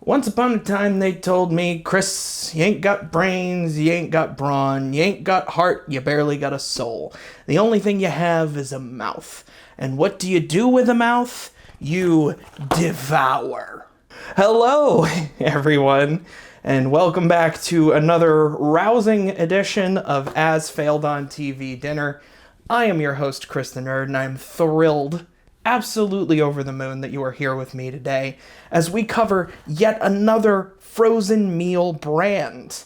Once upon a time, they told me, Chris, you ain't got brains, you ain't got brawn, you ain't got heart, you barely got a soul. The only thing you have is a mouth. And what do you do with a mouth? You devour. Hello, everyone, and welcome back to another rousing edition of As Failed on TV Dinner. I am your host, Chris the Nerd, and I'm thrilled, absolutely over the moon that you are here with me today as we cover yet another frozen meal brand.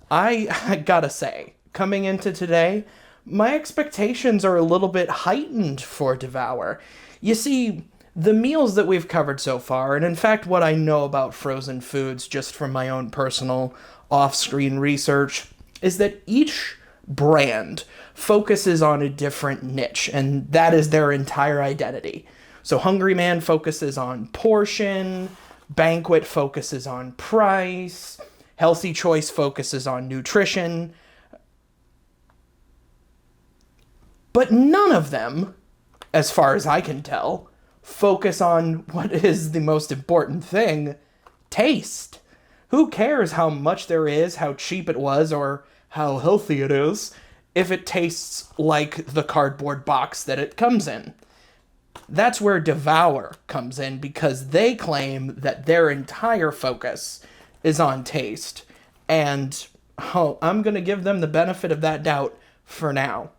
I gotta say, coming into today, my expectations are a little bit heightened for Devour. You see, the meals that we've covered so far, and in fact what I know about frozen foods just from my own personal off-screen research, is that each brand focuses on a different niche, and that is their entire identity. So Hungry Man focuses on portion, Banquet focuses on price, Healthy Choice focuses on nutrition, but none of them, as far as I can tell, focus on what is the most important thing: taste. Who cares how much there is, how cheap it was, or how healthy it is, if it tastes like the cardboard box that it comes in? That's where Devour comes in, because they claim that their entire focus is on taste. And I'm going to give them the benefit of that doubt for now.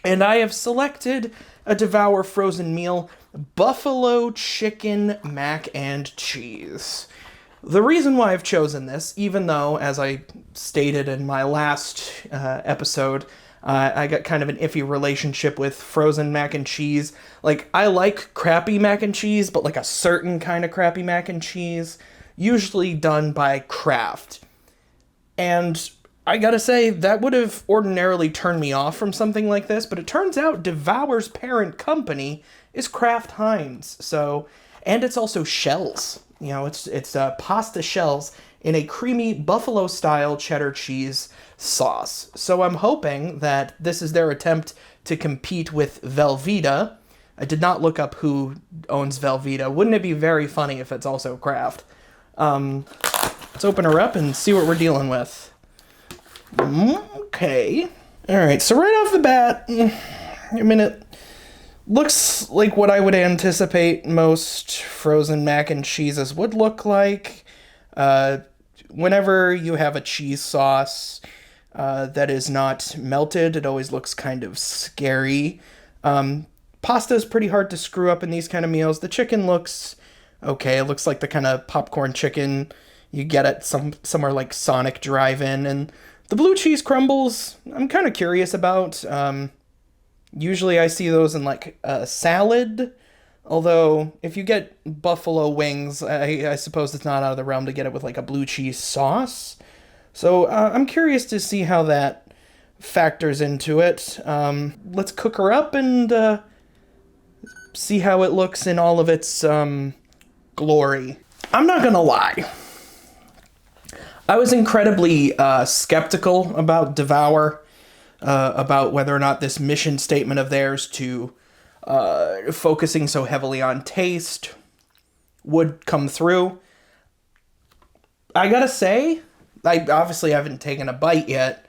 And I have selected a Devour frozen meal: buffalo chicken mac and cheese. The reason why I've chosen this, even though, as I stated in my last episode, I got kind of an iffy relationship with frozen mac and cheese. Like, I like crappy mac and cheese, but like a certain kind of crappy mac and cheese, usually done by Kraft. And I gotta say, that would have ordinarily turned me off from something like this, but it turns out Devour's parent company is Kraft Heinz. So, and it's also shells. You know, it's pasta shells in a creamy buffalo-style cheddar cheese sauce. So I'm hoping that this is their attempt to compete with Velveeta. I did not look up who owns Velveeta. Wouldn't it be very funny if it's also Kraft? Let's open her up and see what we're dealing with. Okay. Alright, so right off the bat, I mean, it looks like what I would anticipate most frozen mac and cheeses would look like. Whenever you have a cheese sauce that is not melted, it always looks kind of scary. Pasta is pretty hard to screw up in these kind of meals. The chicken looks okay. It looks like the kind of popcorn chicken you get at somewhere like Sonic Drive-In. And the blue cheese crumbles, I'm kind of curious about. Usually I see those in like a salad, although if you get buffalo wings, I suppose it's not out of the realm to get it with like a blue cheese sauce. So I'm curious to see how that factors into it. Let's cook her up and see how it looks in all of its glory. I'm not gonna lie. I was incredibly skeptical about Devour, about whether or not this mission statement of theirs to focusing so heavily on taste would come through. I gotta say, I obviously haven't taken a bite yet,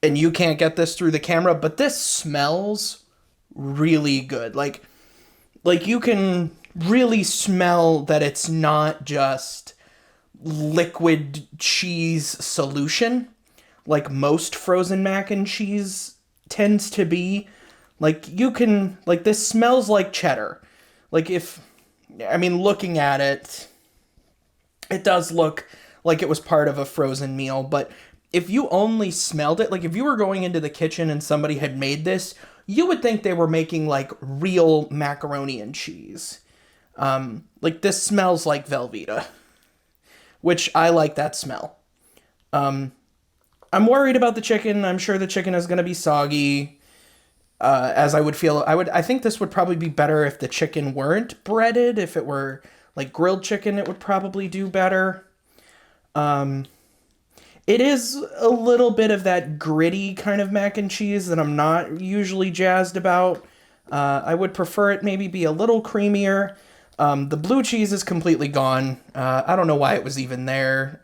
and you can't get this through the camera, but this smells really good. Like you can really smell that it's not just liquid cheese solution like most frozen mac and cheese tends to be. Like, you can, like, this smells like cheddar. Like, looking at it, it does look like it was part of a frozen meal, but if you only smelled it, like, if you were going into the kitchen and somebody had made this, you would think they were making, like, real macaroni and cheese. Like, this smells like Velveeta, which I like that smell. I'm worried about the chicken. I'm sure the chicken is going to be soggy. As I would feel, I think this would probably be better if the chicken weren't breaded. If it were like grilled chicken, it would probably do better. It is a little bit of that gritty kind of mac and cheese that I'm not usually jazzed about. I would prefer it maybe be a little creamier. The blue cheese is completely gone. I don't know why it was even there.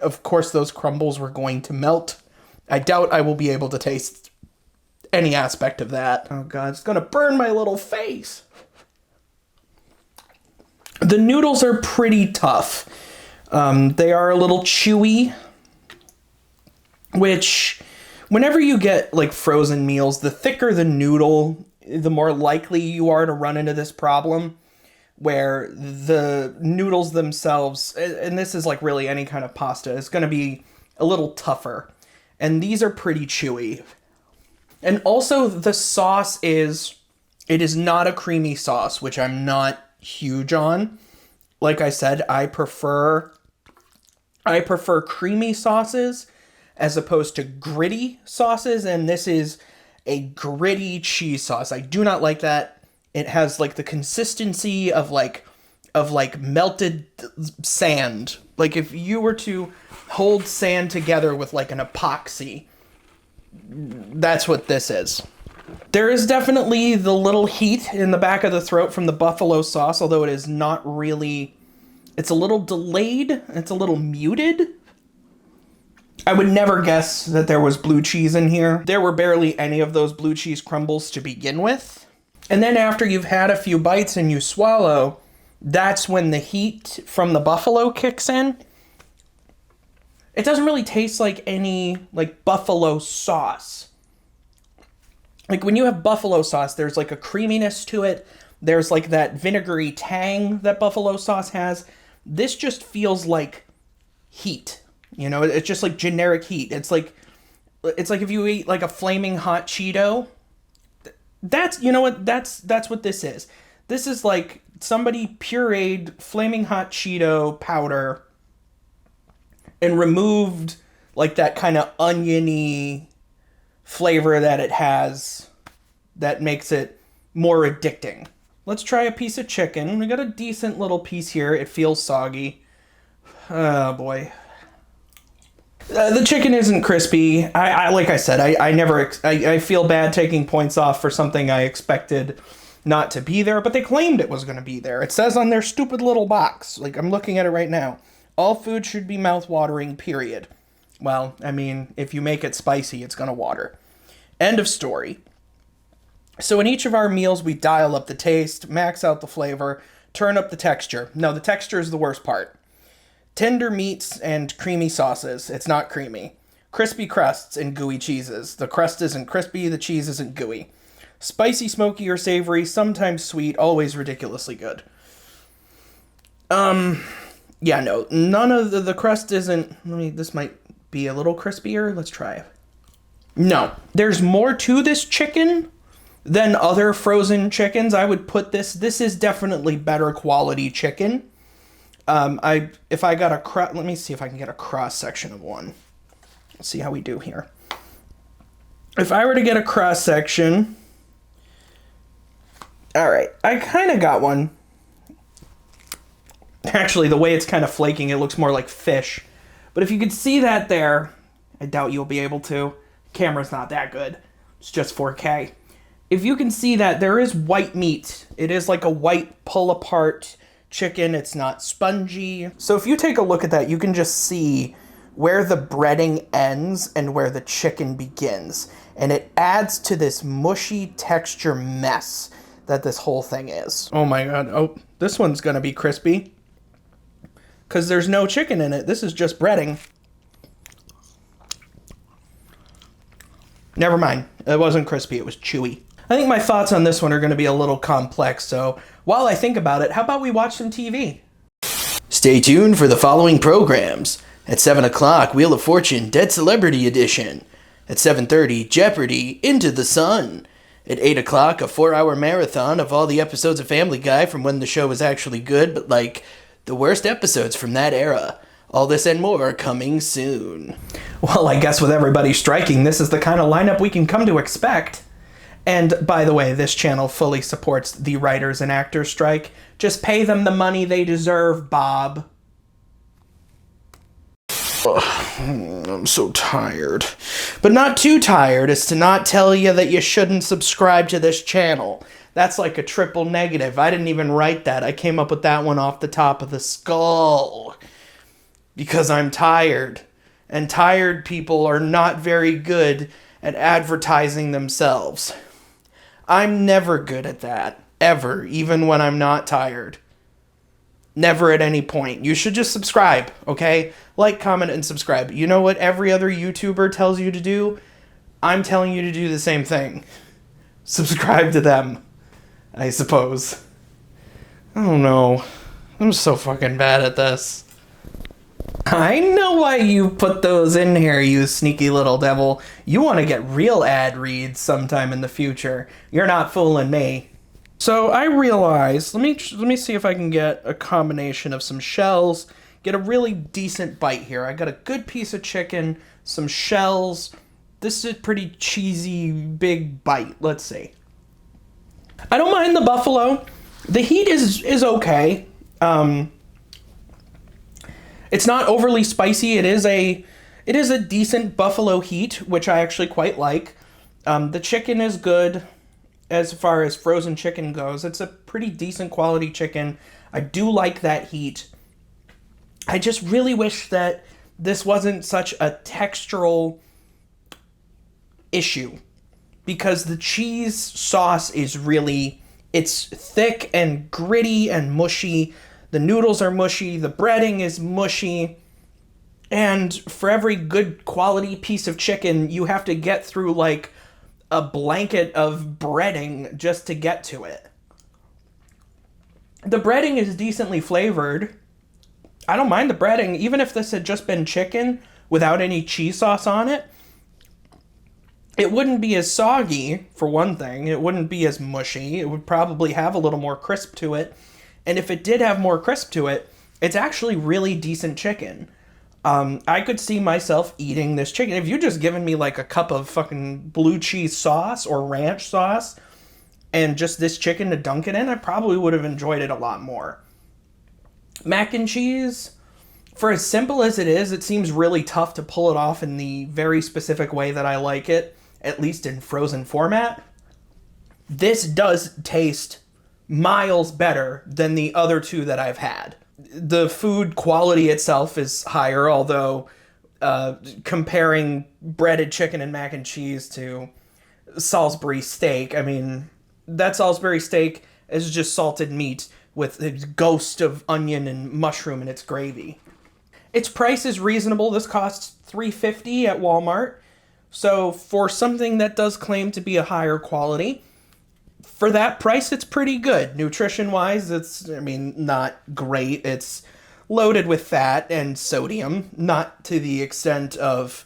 Of course, those crumbles were going to melt. I doubt I will be able to taste any aspect of that. Oh god, it's gonna burn my little face. The noodles are pretty tough. They are a little chewy, which whenever you get like frozen meals, the thicker the noodle, the more likely you are to run into this problem where the noodles themselves, and this is like really any kind of pasta, is going to be a little tougher. And these are pretty chewy. And also the sauce it is not a creamy sauce, which I'm not huge on. Like I said, I prefer creamy sauces as opposed to gritty sauces, and this is a gritty cheese sauce. I do not like that. It has like the consistency of like melted sand. Like if you were to hold sand together with like an epoxy, that's what this is. There is definitely the little heat in the back of the throat from the buffalo sauce, although it is not really, it's a little delayed, it's a little muted. I would never guess that there was blue cheese in here. There were barely any of those blue cheese crumbles to begin with. And then after you've had a few bites and you swallow, that's when the heat from the buffalo kicks in. It doesn't really taste like any like buffalo sauce. Like when you have buffalo sauce, there's like a creaminess to it. There's like that vinegary tang that buffalo sauce has. This just feels like heat. You know, it's just like generic heat. It's like if you eat like a flaming hot Cheeto. That's, you know what, that's what this is. This is like somebody pureed flaming hot Cheeto powder and removed like that kind of oniony flavor that it has that makes it more addicting. Let's try a piece of chicken. We got a decent little piece here. It feels soggy. Oh boy. The chicken isn't crispy. I like I said, I feel bad taking points off for something I expected not to be there, but they claimed it was going to be there. It says on their stupid little box, like I'm looking at it right now, all food should be mouth-watering, period. Well, I mean, if you make it spicy, it's going to water. End of story. So in each of our meals, we dial up the taste, max out the flavor, turn up the texture. No, the texture is the worst part. Tender meats and creamy sauces. It's not creamy. Crispy crusts and gooey cheeses. The crust isn't crispy, the cheese isn't gooey. Spicy, smoky, or savory, sometimes sweet, always ridiculously good. Yeah, no, none of the crust isn't, this might be a little crispier. Let's try it. No, there's more to this chicken than other frozen chickens. I would put this is definitely better quality chicken. If I got let me see if I can get a cross section of one. Let's see how we do here. If I were to get a cross section, all right, I kind of got one. Actually, the way it's kind of flaking, it looks more like fish. But if you could see that there, I doubt you'll be able to. Camera's not that good. It's just 4K. If you can see that, there is white meat. It is like a white pull-apart chicken. It's not spongy. So if you take a look at that, you can just see where the breading ends and where the chicken begins. And it adds to this mushy texture mess that this whole thing is. Oh my god. Oh, this one's gonna be crispy. Because there's no chicken in it. This is just breading. Never mind. It wasn't crispy. It was chewy. I think my thoughts on this one are going to be a little complex, so while I think about it, how about we watch some TV? Stay tuned for the following programs. At 7 o'clock, Wheel of Fortune Dead Celebrity Edition. At 7:30, Jeopardy! Into the Sun. At 8 o'clock, a 4-hour marathon of all the episodes of Family Guy from when the show was actually good, but like the worst episodes from that era. All this and more coming soon. Well, I guess with everybody striking, this is the kind of lineup we can come to expect. And by the way, this channel fully supports the writers and actors strike. Just pay them the money they deserve, Bob. I'm so tired. But not too tired as to not tell you that you shouldn't subscribe to this channel. That's like a triple negative. I didn't even write that. I came up with that one off the top of the skull. Because I'm tired. And tired people are not very good at advertising themselves. I'm never good at that. Ever. Even when I'm not tired. Never at any point. You should just subscribe, okay? Like, comment, and subscribe. You know what every other YouTuber tells you to do? I'm telling you to do the same thing. Subscribe to them, I suppose. I don't know. I'm so fucking bad at this. I know why you put those in here, you sneaky little devil. You want to get real ad reads sometime in the future. You're not fooling me. So I realized, let me see if I can get a combination of some shells, get a really decent bite here. I got a good piece of chicken, some shells. This is a pretty cheesy, big bite. Let's see. I don't mind the buffalo. The heat is okay. It's not overly spicy. It is a decent buffalo heat, which I actually quite like. The chicken is good. As far as frozen chicken goes, it's a pretty decent quality chicken. I do like that heat. I just really wish that this wasn't such a textural issue, because the cheese sauce is really, it's thick and gritty and mushy. The noodles are mushy. The breading is mushy. And for every good quality piece of chicken, you have to get through like a blanket of breading just to get to it. The breading is decently flavored. I don't mind the breading. Even if this had just been chicken without any cheese sauce on it, it wouldn't be as soggy, for one thing. It wouldn't be as mushy. It would probably have a little more crisp to it. And if it did have more crisp to it, it's actually really decent chicken. I could see myself eating this chicken. If you just given me like a cup of fucking blue cheese sauce or ranch sauce and just this chicken to dunk it in, I probably would have enjoyed it a lot more. Mac and cheese, for as simple as it is, it seems really tough to pull it off in the very specific way that I like it, at least in frozen format. This does taste miles better than the other two that I've had. The food quality itself is higher, although comparing breaded chicken and mac and cheese to Salisbury steak, I mean, that Salisbury steak is just salted meat with a ghost of onion and mushroom in its gravy. Its price is reasonable. This costs $3.50 at Walmart. So for something that does claim to be a higher quality, for that price, it's pretty good. Nutrition-wise, it's, I mean, not great. It's loaded with fat and sodium, not to the extent of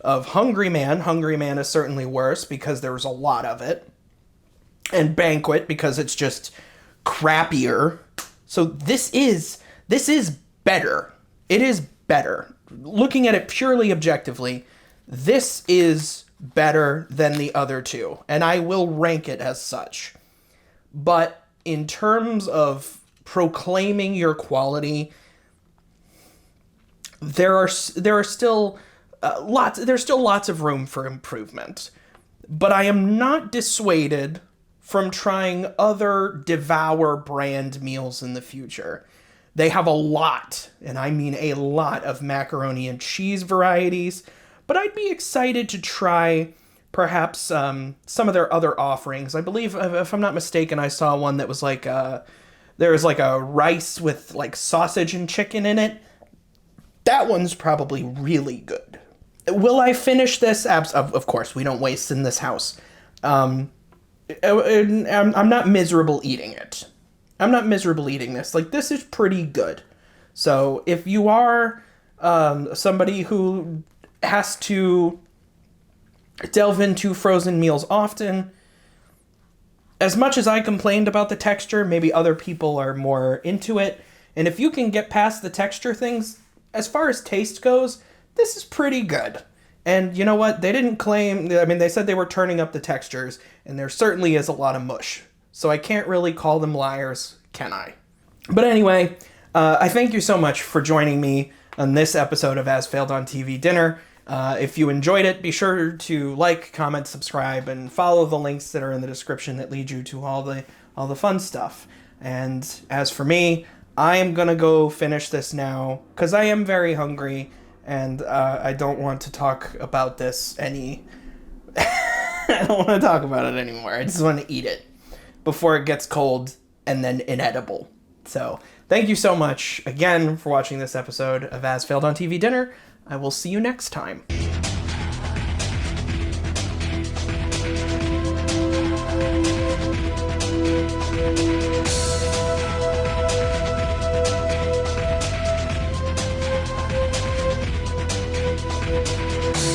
Hungry Man. Hungry Man is certainly worse because there's a lot of it. And Banquet because it's just crappier. So this is better. It is better. Looking at it purely objectively, this is better than the other two, and I will rank it as such. But in terms of proclaiming your quality, there's still lots of room for improvement. But I am not dissuaded from trying other Devour brand meals in the future. They have a lot, and I mean a lot, of macaroni and cheese varieties, but I'd be excited to try perhaps some of their other offerings. I believe, if I'm not mistaken, I saw one that was like there was like a rice with like sausage and chicken in it. That one's probably really good. Will I finish this? Of course, we don't waste in this house. I'm not miserable eating it. I'm not miserable eating this. Like, this is pretty good. So if you are somebody who has to delve into frozen meals often, as much as I complained about the texture, maybe other people are more into it. And if you can get past the texture things, as far as taste goes, this is pretty good. And you know what? They didn't claim, I mean, they said they were turning up the textures, and there certainly is a lot of mush. So I can't really call them liars, can I? But anyway, I thank you so much for joining me on this episode of As Failed on TV Dinner. If you enjoyed it, be sure to like, comment, subscribe, and follow the links that are in the description that lead you to all the fun stuff. And as for me, I am gonna go finish this now because I am very hungry, and I don't want to talk about this any. I don't want to talk about it anymore. I just want to eat it before it gets cold and then inedible. So, thank you so much again for watching this episode of As Failed on TV Dinner. I will see you next time.